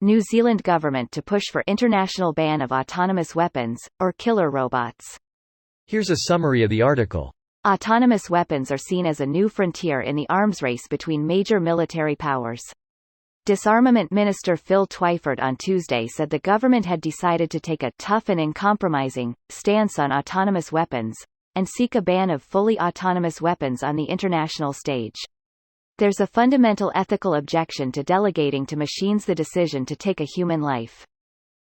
New Zealand government to push for international ban of autonomous weapons, or killer robots. Here's a summary of the article. Autonomous weapons are seen as a new frontier in the arms race between major military powers. Disarmament Minister Phil Twyford on Tuesday said the government had decided to take a tough and uncompromising stance on autonomous weapons, and seek a ban of fully autonomous weapons on the international stage. There's a fundamental ethical objection to delegating to machines the decision to take a human life.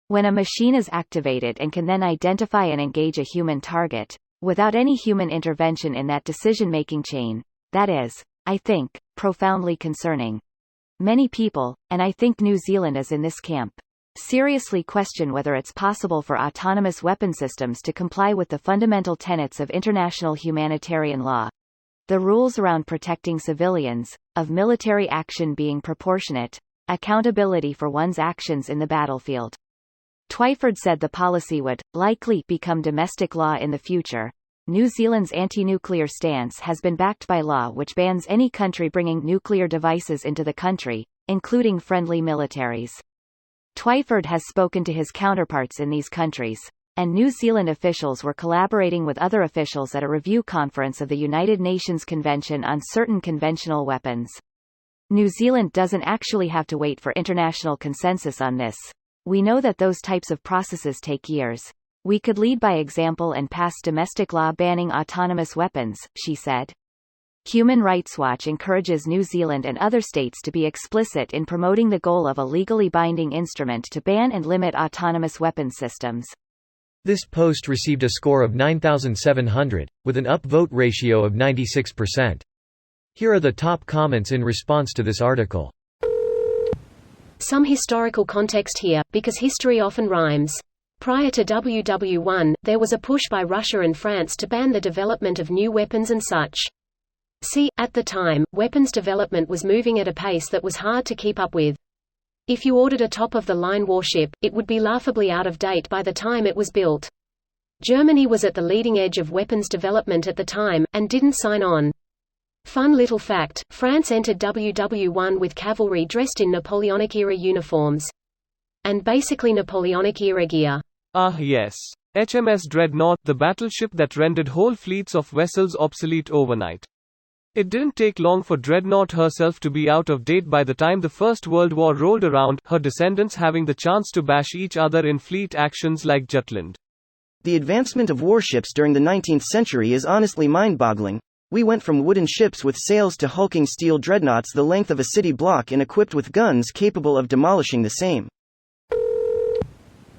When a machine is activated and can then identify and engage a human target, without any human intervention in that decision-making chain, that is, I think, profoundly concerning. Many people, and I think New Zealand is in this camp, seriously question whether it's possible for autonomous weapon systems to comply with the fundamental tenets of international humanitarian law. The rules around protecting civilians, of military action being proportionate, accountability for one's actions in the battlefield. Twyford said the policy would, likely, become domestic law in the future. New Zealand's anti-nuclear stance has been backed by law which bans any country bringing nuclear devices into the country, including friendly militaries. Twyford has spoken to his counterparts in these countries, and New Zealand officials were collaborating with other officials at a review conference of the United Nations Convention on Certain Conventional Weapons. New Zealand doesn't actually have to wait for international consensus on this. We know that those types of processes take years. We could lead by example and pass domestic law banning autonomous weapons, she said. Human Rights Watch encourages New Zealand and other states to be explicit in promoting the goal of a legally binding instrument to ban and limit autonomous weapons systems. This post received a score of 9,700, with an upvote ratio of 96%. Here are the top comments in response to this article. Some historical context here, because history often rhymes. Prior to WW1, there was a push by Russia and France to ban the development of new weapons and such. See, at the time, weapons development was moving at a pace that was hard to keep up with. If you ordered a top-of-the-line warship, it would be laughably out of date by the time it was built. Germany was at the leading edge of weapons development at the time, and didn't sign on. Fun little fact, France entered WW1 with cavalry dressed in Napoleonic-era uniforms. And basically Napoleonic-era gear. Ah yes. HMS Dreadnought, the battleship that rendered whole fleets of vessels obsolete overnight. It didn't take long for Dreadnought herself to be out of date by the time the First World War rolled around, her descendants having the chance to bash each other in fleet actions like Jutland. The advancement of warships during the 19th century is honestly mind-boggling. We went from wooden ships with sails to hulking steel dreadnoughts the length of a city block and equipped with guns capable of demolishing the same.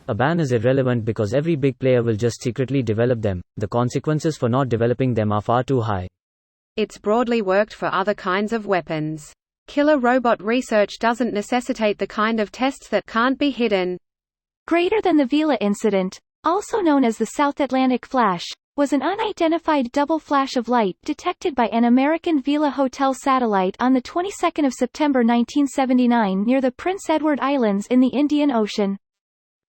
A ban is irrelevant because every big player will just secretly develop them. The consequences for not developing them are far too high. It's broadly worked for other kinds of weapons. Killer robot research doesn't necessitate the kind of tests that can't be hidden. Greater than the Vela incident, also known as the South Atlantic Flash, was an unidentified double flash of light detected by an American Vela Hotel satellite on the 22nd of September 1979 near the Prince Edward Islands in the Indian Ocean.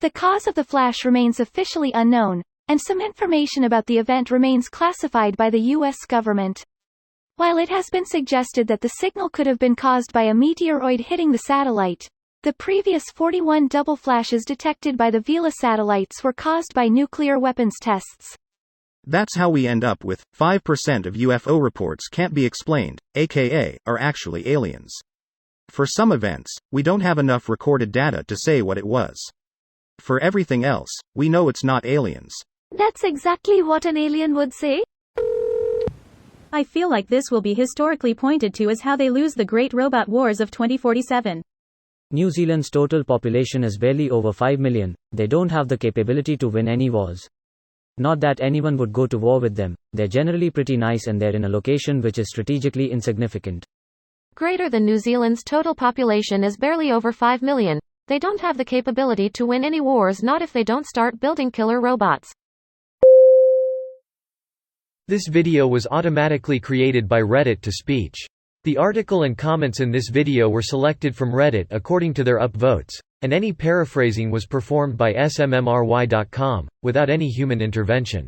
The cause of the flash remains officially unknown, and some information about the event remains classified by the U.S. government. While it has been suggested that the signal could have been caused by a meteoroid hitting the satellite, the previous 41 double flashes detected by the Vela satellites were caused by nuclear weapons tests. That's how we end up with 5% of UFO reports can't be explained, aka, are actually aliens. For some events, we don't have enough recorded data to say what it was. For everything else, we know it's not aliens. That's exactly what an alien would say. I feel like this will be historically pointed to as how they lose the Great Robot Wars of 2047. New Zealand's total population is barely over 5 million. They don't have the capability to win any wars. Not that anyone would go to war with them, they're generally pretty nice and they're in a location which is strategically insignificant. Greater than New Zealand's total population is barely over 5 million. They don't have the capability to win any wars, not if they don't start building killer robots. This video was automatically created by Reddit to speech. The article and comments in this video were selected from Reddit according to their upvotes, and any paraphrasing was performed by smmry.com, without any human intervention.